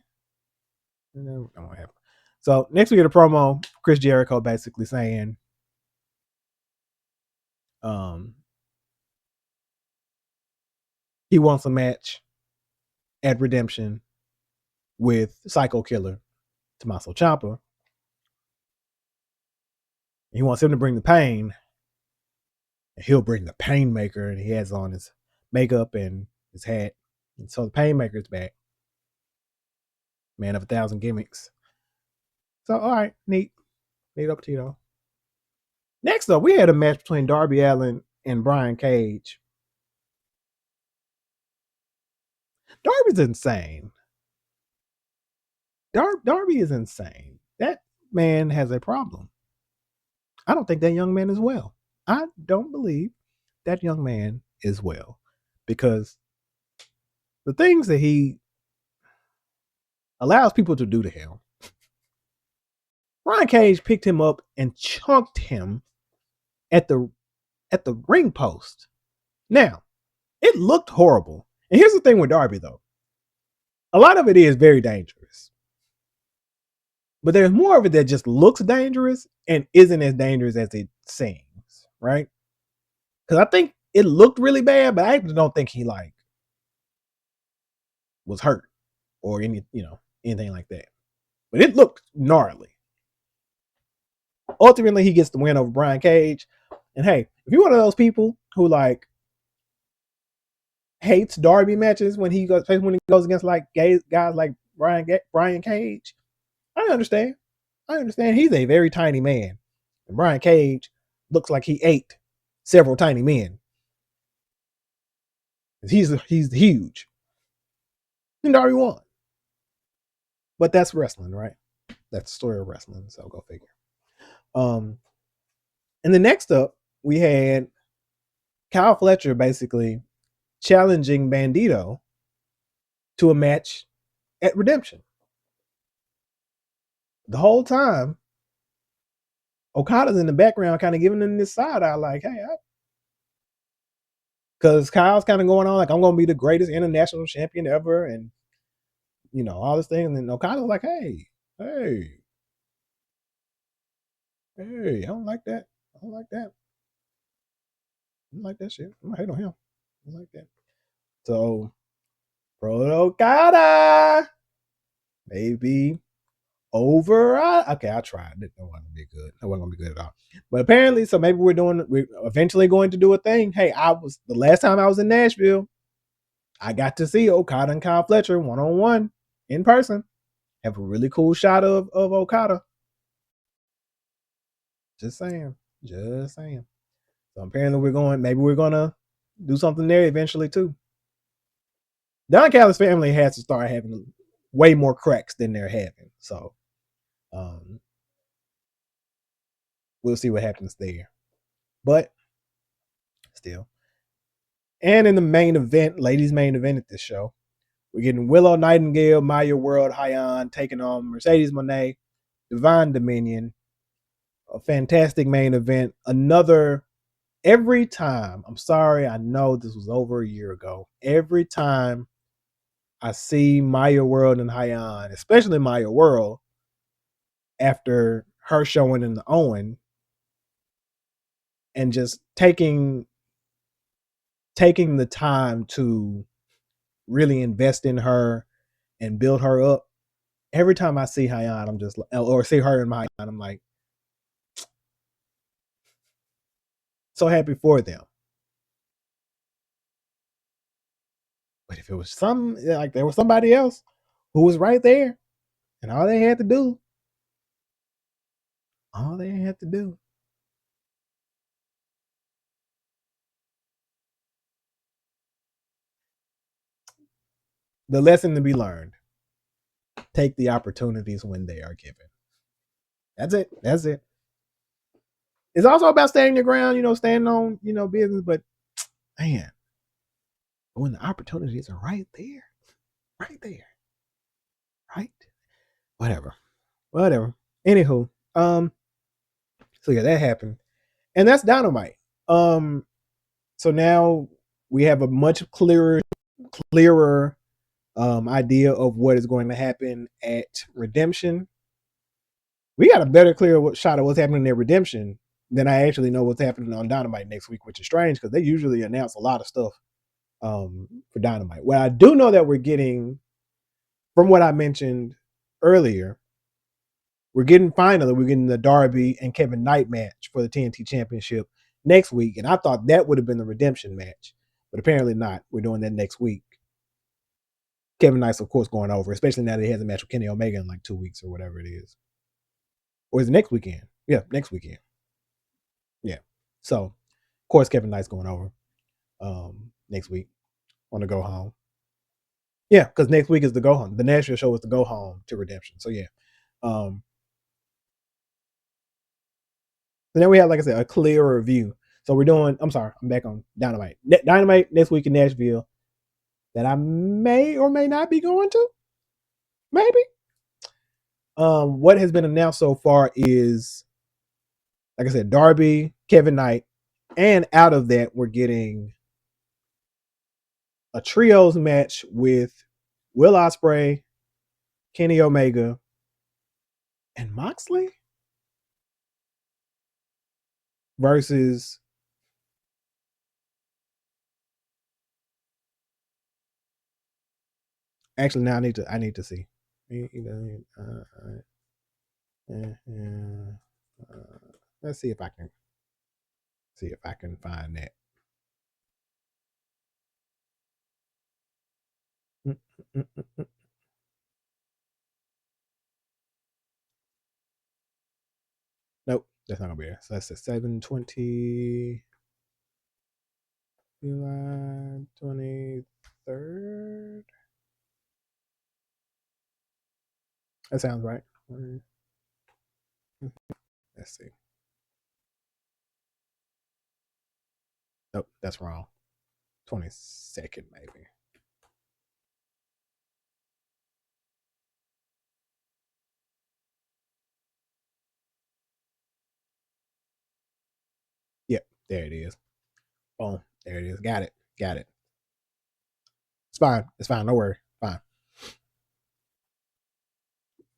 they? So next we get a promo. Chris Jericho basically saying, he wants a match at Redemption with Psycho Killer, Tommaso Ciampa. He wants him to bring the pain. And he'll bring the Painmaker, and he has on his makeup and his hat. And so the Painmaker's back. Man of 1,000 gimmicks. So, all right, neat. Neat up, Tito. Next up, we had a match between Darby Allin and Brian Cage. Darby's insane. Darby is insane. That man has a problem. I don't think that young man is well. I don't believe that young man is well because the things that he allows people to do to him. Brian Cage picked him up and chunked him at the ring post. Now, it looked horrible. And here's the thing with Darby, though. A lot of it is very dangerous. But there's more of it that just looks dangerous and isn't as dangerous as it seems, right? Because I think it looked really bad, but I don't think he was hurt or anything like that. But it looked gnarly. Ultimately, he gets the win over Brian Cage. And hey, if you're one of those people who hates Darby matches when he goes against guys like Brian Cage, I understand. He's a very tiny man, and Brian Cage looks like he ate several tiny men. He's huge, and Darby won. But that's wrestling, right? That's the story of wrestling. So go figure. And the next up, we had Kyle Fletcher basically challenging Bandito to a match at Redemption. The whole time, Okada's in the background kind of giving them this side eye like, hey, because Kyle's kind of going on like, I'm going to be the greatest international champion ever and, all this thing. And then Okada's like, hey, I don't like that. I don't like that shit. I'm going to hate on him. I don't like that. So, Pro Okada, maybe over. Okay, I tried. It wasn't gonna be good. It wasn't gonna be good at all. But apparently, so maybe we're eventually going to do a thing. Hey, the last time I was in Nashville, I got to see Okada and Kyle Fletcher 1-on-1 in person. Have a really cool shot of Okada. Just saying. Just saying. So apparently maybe we're gonna do something there eventually too. Don Callis family has to start having way more cracks than they're having. So we'll see what happens there. But still. And in the main event, ladies' main event at this show, we're getting Willow Nightingale, Maya World, Hyan taking on Mercedes Moné, Divine Dominion. A fantastic main event. Every time, I'm sorry, I know this was over a year ago. Every time I see Maya World and Hyan, especially Maya World, after her showing in the Owen, and just taking the time to really invest in her and build her up. Every time I see Hyan, I'm just, or see her in Hyan, I'm like, so happy for them. But if it was like there was somebody else who was right there, and all they had to do, the lesson to be learned: take the opportunities when they are given. That's it. That's it. It's also about standing your ground, standing on, business. But man, when the opportunities are right there, right? Whatever. Anywho, so yeah, that happened, and that's Dynamite. So now we have a much clearer idea of what is going to happen at Redemption. We got a better, clear shot of what's happening at Redemption than I actually know what's happening on Dynamite next week, which is strange because they usually announce a lot of stuff for Dynamite. Well, I do know that we're getting, from what I mentioned earlier, we're getting the Darby and Kevin Knight match for the TNT Championship next week, and I thought that would have been the Redemption match, but apparently not. We're doing that next week. Kevin Knight's, of course, going over, especially now that he has a match with Kenny Omega in like 2 weeks or whatever it is. Or is it next weekend? Yeah, next weekend. Yeah. So, of course, Kevin Knight's going over next week on the go home. Yeah, because next week is the go home. The Nashville show is the go home to Redemption. So, yeah. So now we have, like I said, a clearer view. So I'm back on Dynamite. Dynamite next week in Nashville that I may or may not be going to. Maybe. What has been announced so far is, like I said, Darby, Kevin Knight, and out of that, we're getting a trios match with Will Ospreay, Kenny Omega, and Moxley versus actually now I need to see. Let's see if I can find that. Nope, that's not gonna be there. So that's the 7/20, July 23rd. That sounds right. Let's see. Nope, that's wrong. 22nd, maybe. Yep, there it is. Boom, there it is. Got it. It's fine. Don't worry. Fine.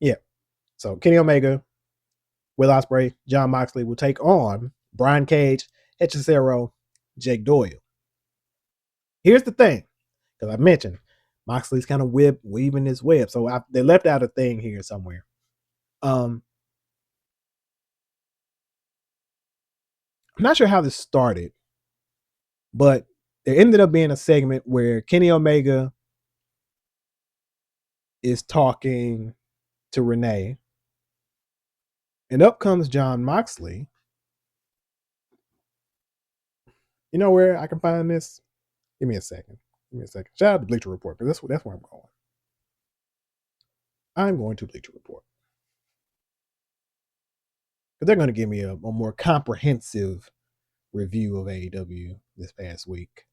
Yeah. So Kenny Omega, Will Ospreay, Jon Moxley will take on Brian Cage, Hechicero, Jake Doyle. Here's the thing, because I mentioned Moxley's kind of weaving this web. So they left out a thing here somewhere. I'm not sure how this started, but there ended up being a segment where Kenny Omega is talking to Renee, and up comes John Moxley. You know where I can find this? Give me a second. Give me a second. Shout out to Bleacher Report, because that's where I'm going. I'm going to Bleacher Report, because they're going to give me a more comprehensive review of AEW this past week.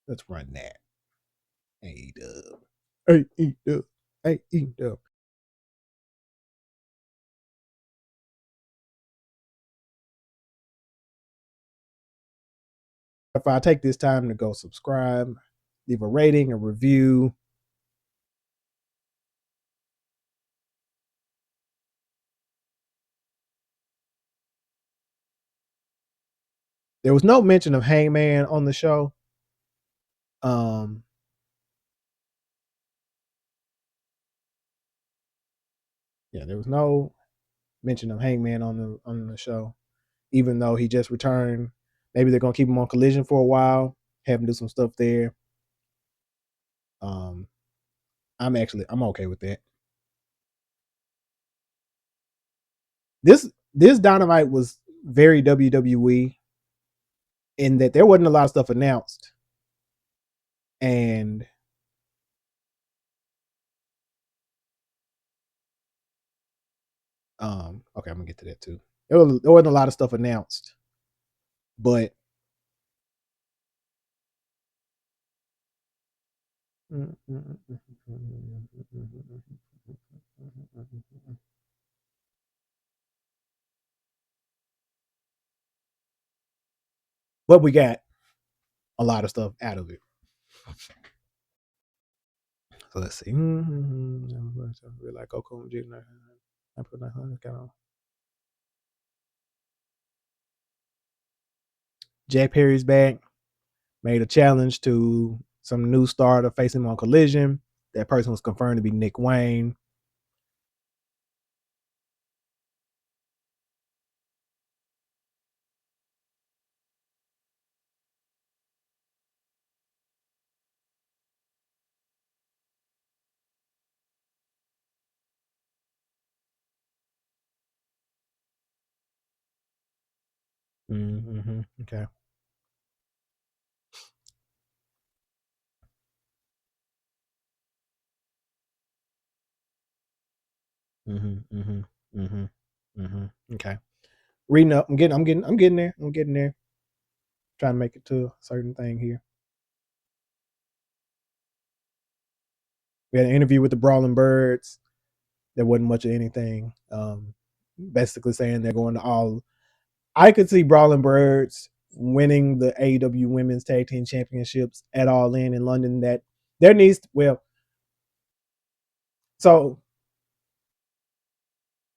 Let's run that. AEW. AEW. AEW. If I take this time to go subscribe, leave a rating, a review. There was no mention of Hangman on the show. Yeah, there was no mention of Hangman on the show, even though he just returned. Maybe they're gonna keep him on Collision for a while, have him do some stuff there. Um, I'm okay with that. This Dynamite was very WWE in that there wasn't a lot of stuff announced, and okay, I'm gonna get to that too. There wasn't a lot of stuff announced, but but we got a lot of stuff out of it. So let's see. Really like Goku Jr. I put that kind of Jack Perry's back. Made a challenge to some new star to face him on Collision. That person was confirmed to be Nick Wayne. Mm-hmm. Okay. Mm-hmm. Mm-hmm. Mm-hmm. Mm-hmm. Okay. Reading up. I'm getting there. I'm getting there. Trying to make it to a certain thing here. We had an interview with the Brawling Birds. There wasn't much of anything. Basically saying they're going to all. I could see Brawling Birds winning the AEW Women's Tag Team Championships at All In London. That there needs so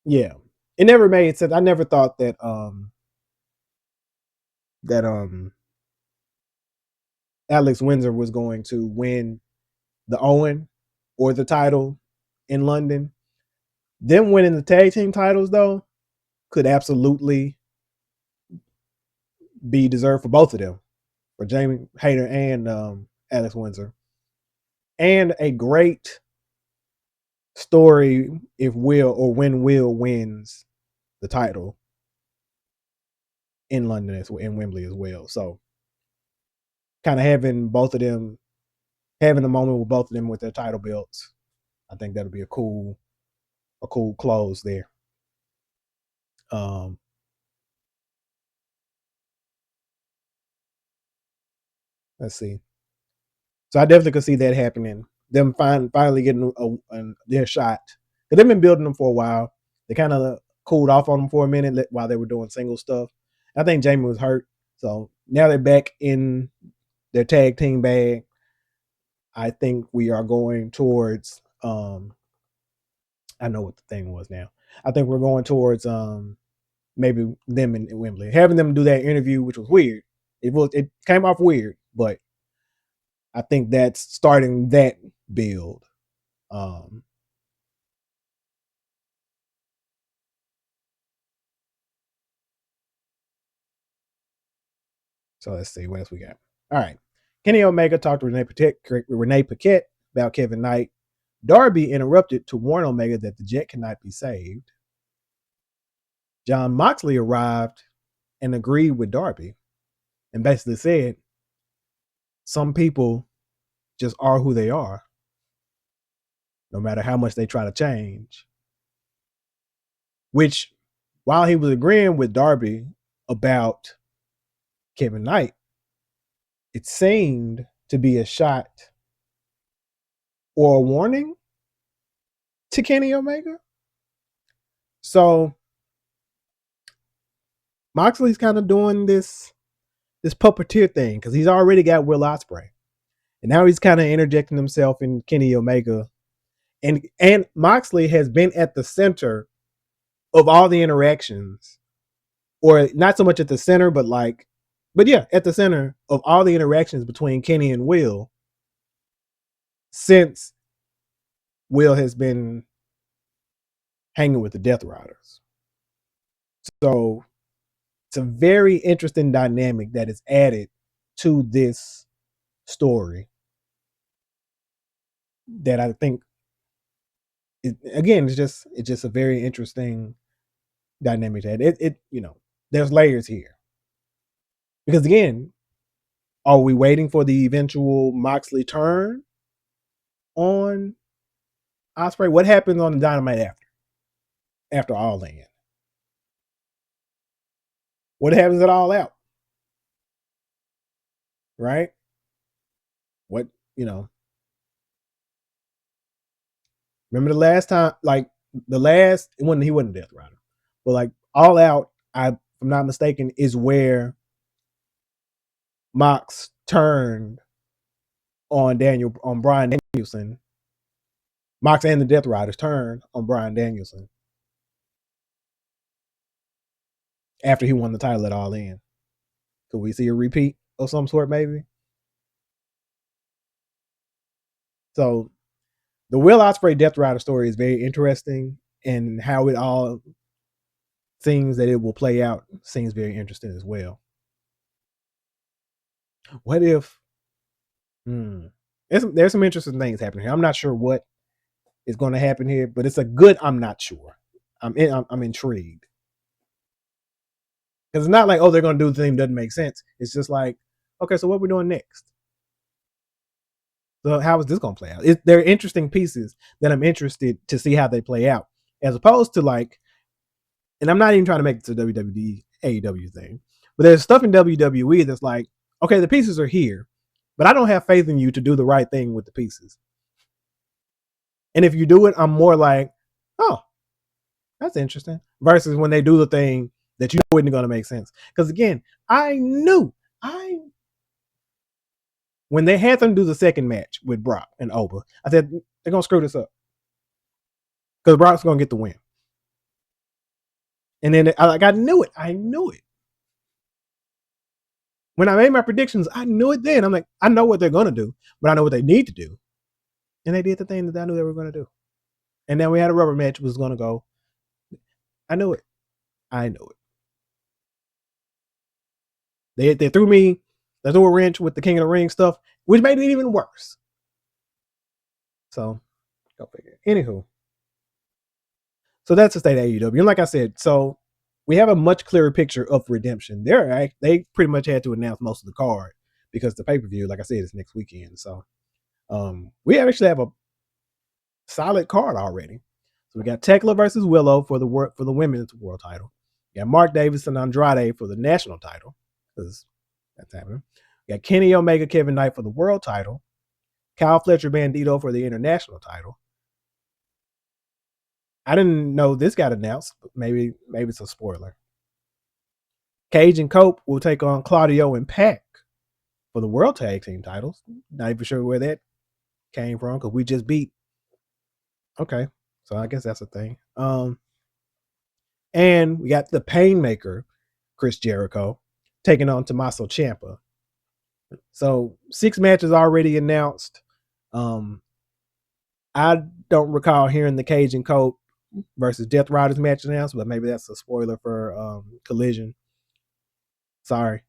yeah, it never made sense. I never thought that Alex Windsor was going to win the Owen or the title in London. Them winning the tag team titles though could absolutely be deserved for both of them, for Jamie Hayter and Alex Windsor, and a great story if Will or when Will wins the title in London as well, in Wembley as well. So kind of having both of them having a moment with both of them with their title belts, I think that'll be a cool close there. Um, let's see. So I definitely could see that happening. Them finally getting their shot. Because they've been building them for a while. They kind of cooled off on them for a minute while they were doing single stuff. I think Jamie was hurt. So now they're back in their tag team bag. I think we are going towards I know what the thing was now. I think we're going towards maybe them in Wembley. Having them do that interview, which was weird. It came off weird, but I think that's starting that build. Um So let's see what else we got. All right. Kenny Omega talked to Renee Paquette about Kevin Knight. Darby interrupted to warn Omega that the jet cannot be saved. John Moxley arrived and agreed with Darby and basically said, some people just are who they are, no matter how much they try to change. Which, while he was agreeing with Darby about Kevin Knight, it seemed to be a shot or a warning to Kenny Omega. So Moxley's kind of doing this puppeteer thing because he's already got Will Ospreay, and now he's kind of interjecting himself in Kenny Omega, and Moxley has been at the center of all the interactions, or not so much at the center, but yeah, at the center of all the interactions between Kenny and Will since Will has been hanging with the Death Riders. So it's a very interesting dynamic that is added to this story that I think, again, it's just a very interesting dynamic that it there's layers here. Because again, are we waiting for the eventual Moxley turn on Ospreay? What happens on the Dynamite after All In? What happens at All Out? Right? What, remember the last time, when he wasn't Death Rider, but like All Out, if I'm not mistaken, is where Mox turned on Bryan Danielson. Mox and the Death Riders turned on Bryan Danielson after he won the title at All In. Could we see a repeat of some sort, maybe? So the Will Ospreay Death Rider story is very interesting, and how it all seems that it will play out seems very interesting as well. What if? There's some interesting things happening here. I'm not sure what is going to happen here, but it's a good. I'm not sure. I'm intrigued because it's not like, oh, they're going to do the thing that doesn't make sense. It's just like, okay, so what are we doing next? So how is this going to play out? There are interesting pieces that I'm interested to see how they play out, as opposed to like, and I'm not even trying to make it to WWE AEW thing, but there's stuff in WWE that's like, okay, the pieces are here, but I don't have faith in you to do the right thing with the pieces. And if you do it, I'm more like, oh, that's interesting. Versus when they do the thing that you know isn't going to make sense. Because again, when they had them do the second match with Brock and Oba, I said, they're going to screw this up. Because Brock's going to get the win. And then I knew it. When I made my predictions, I knew it then. I'm like, I know what they're going to do, but I know what they need to do. And they did the thing that I knew they were going to do. And then we had a rubber match was going to go. I knew it. They threw me, they threw a wrench with the King of the Ring stuff, which made it even worse. So, go figure. Anywho, so that's the state of AEW. And like I said, so we have a much clearer picture of Redemption. They pretty much had to announce most of the card because the pay-per-view, like I said, is next weekend. So we actually have a solid card already. So we got Tekla versus Willow for the women's world title. We got Mark Davis and Andrade for the national title, because that's happening. We got Kenny Omega, Kevin Knight for the world title. Kyle Fletcher Bandito for the international title. I didn't know this got announced, but maybe it's a spoiler. Cage and Cope will take on Claudio and Pac for the world tag team titles. Not even sure where that came from because we just beat. Okay, so I guess that's a thing. And we got the Painmaker, Chris Jericho, taking on Tommaso Ciampa. So 6 matches already announced. I don't recall hearing the Cage and Cope versus Death Riders match announced, but maybe that's a spoiler for Collision. Sorry.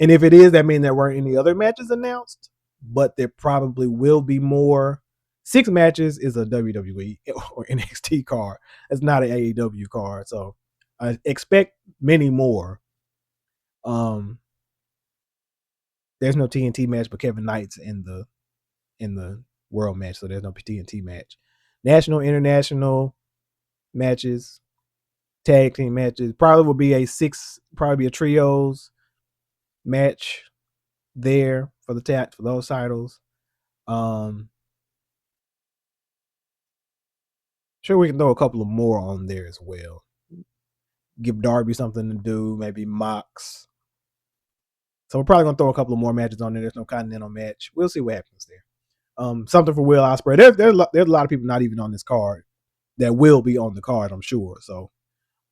And if it is, that means there weren't any other matches announced, but there probably will be more. 6 matches is a WWE or NXT card. It's not an AEW card. So I expect many more. There's no TNT match, but Kevin Knight's in the world match, so there's no TNT match. National, international matches, tag team matches. Probably will be probably a trios match there for for those titles. Sure, we can throw a couple of more on there as well. Give Darby something to do, maybe Mox. So we're probably gonna throw a couple of more matches on there. There's no Continental match. We'll see what happens there. Something for Will Ospreay. There's a lot of people not even on this card that will be on the card, I'm sure. So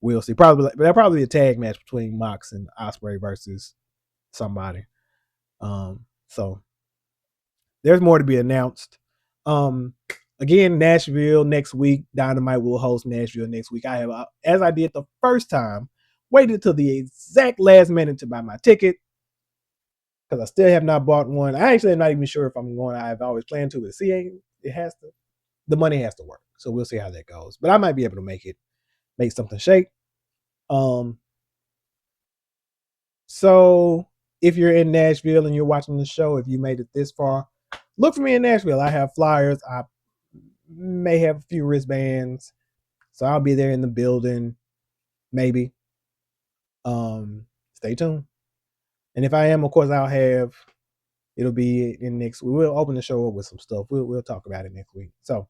we'll see. There'll probably be a tag match between Mox and Ospreay versus somebody. So there's more to be announced. Again, Nashville next week. Dynamite will host Nashville next week. I have, as I did the first time, waited till the exact last minute to buy my ticket because I still have not bought one. I actually am not even sure if I'm going. I've always planned to, but the money has to work. So we'll see how that goes. But I might be able to make something shake. So if you're in Nashville and you're watching the show, if you made it this far, look for me in Nashville. I have flyers. I may have a few wristbands. So I'll be there in the building, maybe. Stay tuned. And if I am, of course, it'll be in next week. We'll open the show up with some stuff. We'll talk about it next week. So,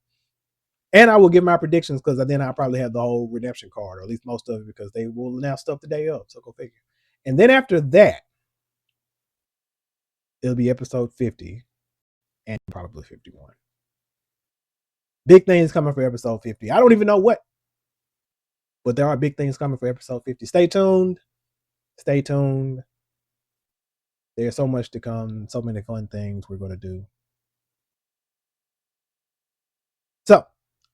and I will give my predictions because then I'll probably have the whole redemption card, or at least most of it, because they will announce stuff the day of. So go figure. And then after that, it'll be episode 50 and probably 51. Big things coming for episode 50. I don't even know what, but there are big things coming for episode 50. Stay tuned. Stay tuned. There's so much to come, so many fun things we're going to do. So,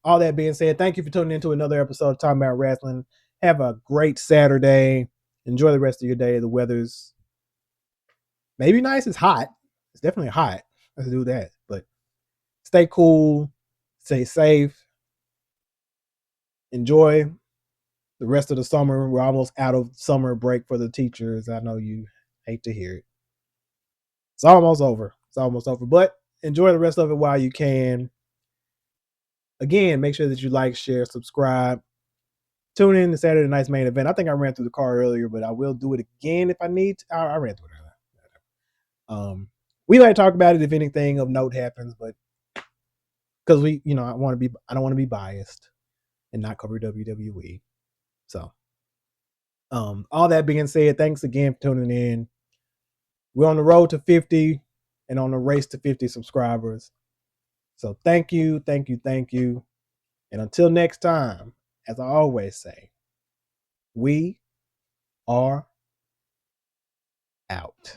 all that being said, thank you for tuning into another episode of Talmbout Rasslin. Have a great Saturday. Enjoy the rest of your day. The weather's maybe nice. It's hot. It's definitely hot. Let's do that. But stay cool. Stay safe. Enjoy the rest of the summer. We're almost out of summer break for the teachers. I know you hate to hear it. It's almost over. But enjoy the rest of it while you can. Again, make sure that you like, share, subscribe. Tune in to Saturday night's main event. I think I ran through the card earlier, but I will do it again if I need to. I ran through it earlier. We might talk about it if anything of note happens, but because I don't want to be biased and not cover WWE. So, all that being said, thanks again for tuning in. We're on the road to 50 and on the race to 50 subscribers. So thank you. And until next time, as I always say, we are out.